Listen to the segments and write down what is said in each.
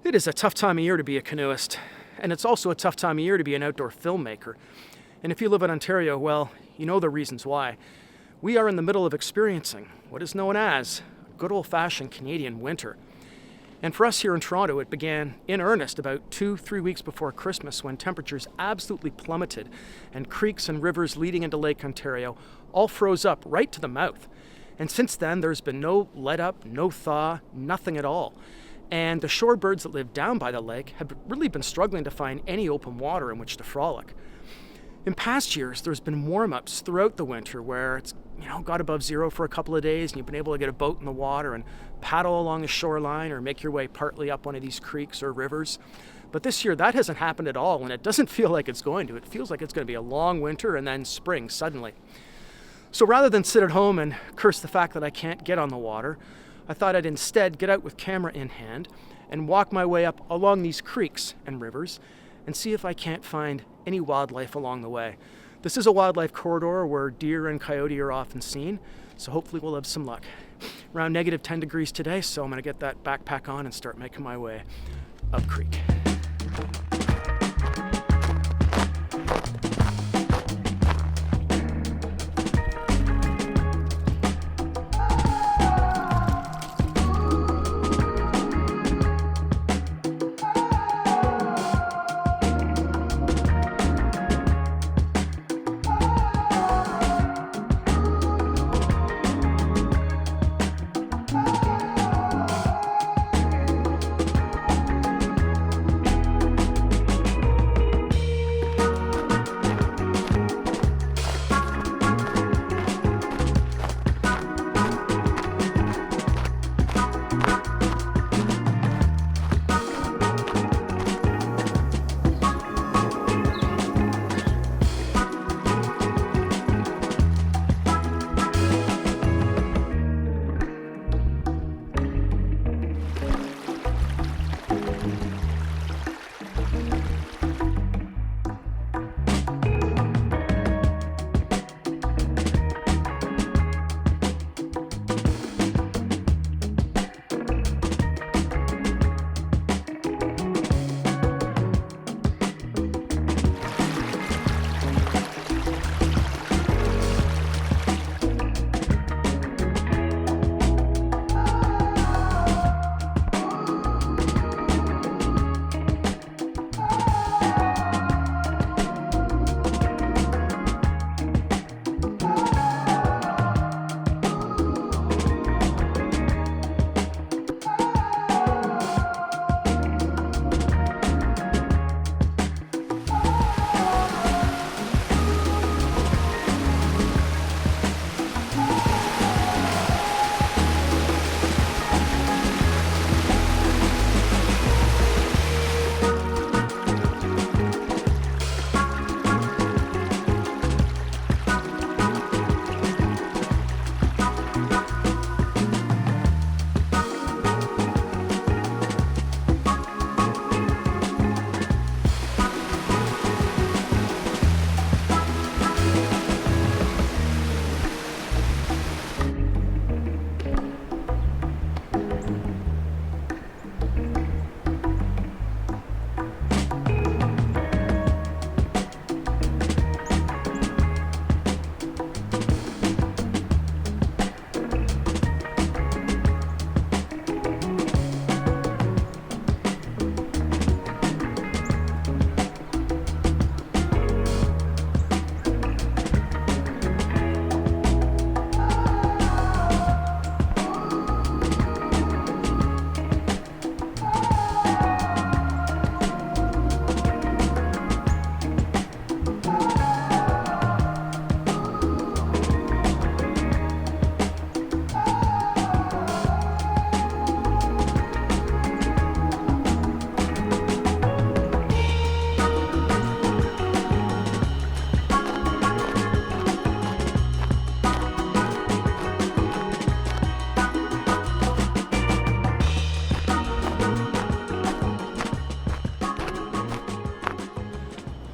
It is a tough time of year to be a canoeist, and it's also a tough time of year to be an outdoor filmmaker. And if you live in Ontario, well, you know the reasons why. We are in the middle of experiencing what is known as good old-fashioned Canadian winter. And for us here in Toronto, it began in earnest about 2-3 weeks before Christmas, when temperatures absolutely plummeted and creeks and rivers leading into Lake Ontario all froze up right to the mouth. And since then, there's been no let up, no thaw, nothing at all. And the shorebirds that live down by the lake have really been struggling to find any open water in which to frolic. In past years, there's been warm-ups throughout the winter where it's got above zero for a couple of days and you've been able to get a boat in the water and paddle along the shoreline or make your way partly up one of these creeks or rivers. But this year, that hasn't happened at all, and it doesn't feel like it's going to. It feels like it's going to be a long winter and then spring suddenly. So rather than sit at home and curse the fact that I can't get on the water, I thought I'd instead get out with camera in hand and walk my way up along these creeks and rivers and see if I can't find any wildlife along the way. This is a wildlife corridor where deer and coyote are often seen, so hopefully we'll have some luck. Around -10 degrees today, so I'm going to get that backpack on and start making my way up creek.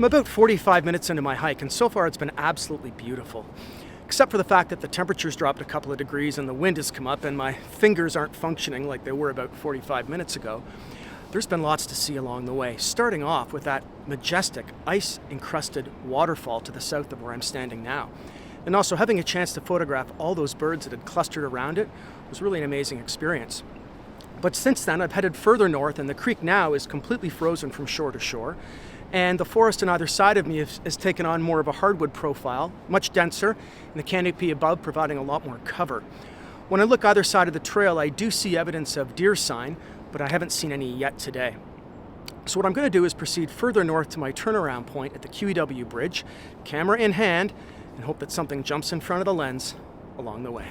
I'm about 45 minutes into my hike, and so far it's been absolutely beautiful. Except for the fact that the temperature's dropped a couple of degrees and the wind has come up and my fingers aren't functioning like they were about 45 minutes ago. There's been lots to see along the way, starting off with that majestic ice-encrusted waterfall to the south of where I'm standing now. And also having a chance to photograph all those birds that had clustered around it was really an amazing experience. But since then, I've headed further north, and the creek now is completely frozen from shore to shore. And the forest on either side of me has taken on more of a hardwood profile, much denser, and the canopy above providing a lot more cover. When I look either side of the trail, I do see evidence of deer sign, but I haven't seen any yet today. So what I'm going to do is proceed further north to my turnaround point at the QEW Bridge, camera in hand, and hope that something jumps in front of the lens along the way.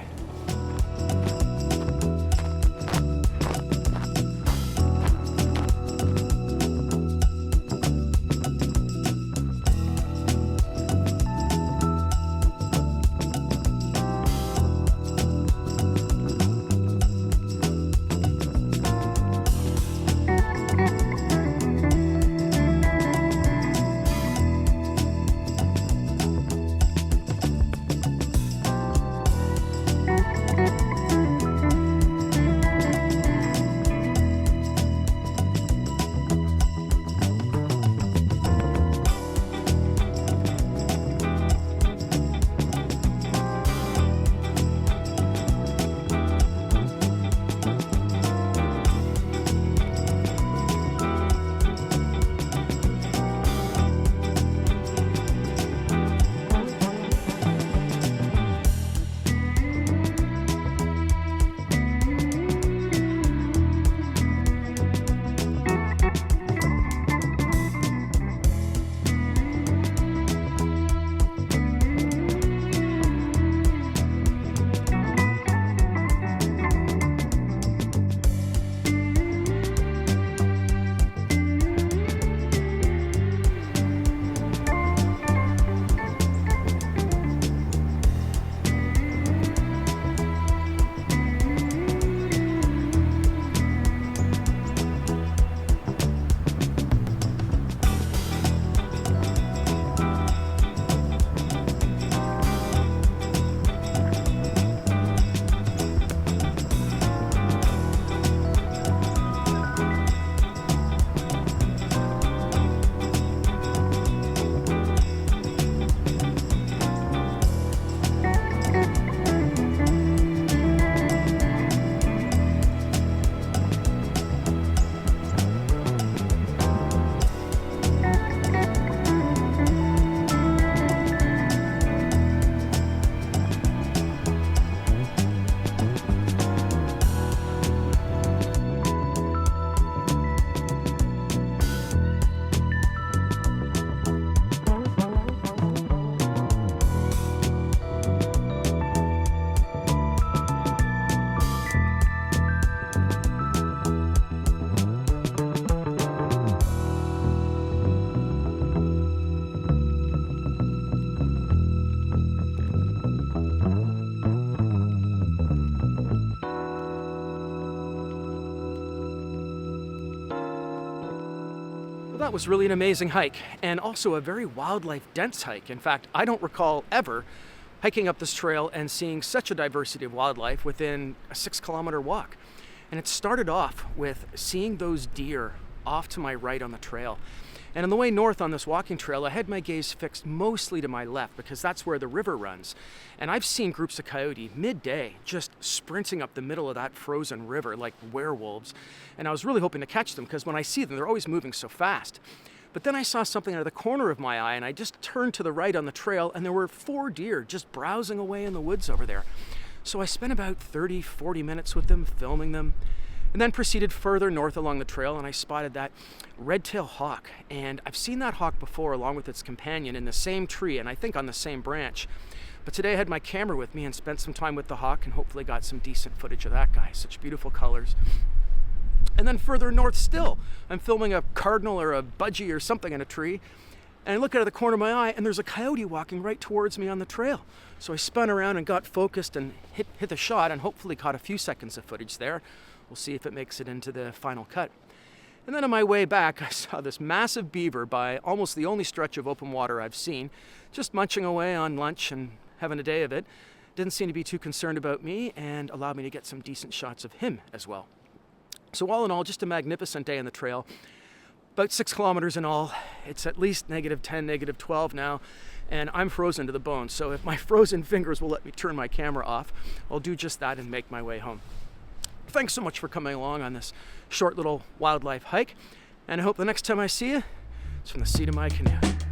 Well, that was really an amazing hike, and also a very wildlife-dense hike. In fact, I don't recall ever hiking up this trail and seeing such a diversity of wildlife within a 6-kilometer walk. And it started off with seeing those deer off to my right on the trail. And on the way north on this walking trail, I had my gaze fixed mostly to my left because that's where the river runs. And I've seen groups of coyote midday just sprinting up the middle of that frozen river like werewolves. And I was really hoping to catch them because when I see them, they're always moving so fast. But then I saw something out of the corner of my eye, and I just turned to the right on the trail, and there were 4 deer just browsing away in the woods over there. So I spent about 30-40 minutes with them, filming them, and then proceeded further north along the trail, and I spotted that red-tailed hawk. And I've seen that hawk before along with its companion in the same tree, and I think on the same branch. But today I had my camera with me and spent some time with the hawk and hopefully got some decent footage of that guy. Such beautiful colors. And then further north still, I'm filming a cardinal or a budgie or something in a tree, and I look out of the corner of my eye and there's a coyote walking right towards me on the trail. So I spun around and got focused and hit the shot and hopefully caught a few seconds of footage there. We'll see if it makes it into the final cut. And then on my way back, I saw this massive beaver by almost the only stretch of open water I've seen, just munching away on lunch and having a day of it. Didn't seem to be too concerned about me and allowed me to get some decent shots of him as well. So all in all, just a magnificent day on the trail. About 6 kilometers in all. It's at least -10, -12 now, and I'm frozen to the bone. So if my frozen fingers will let me turn my camera off, I'll do just that and make my way home. Thanks so much for coming along on this short little wildlife hike, and I hope the next time I see you, it's from the seat of my canoe.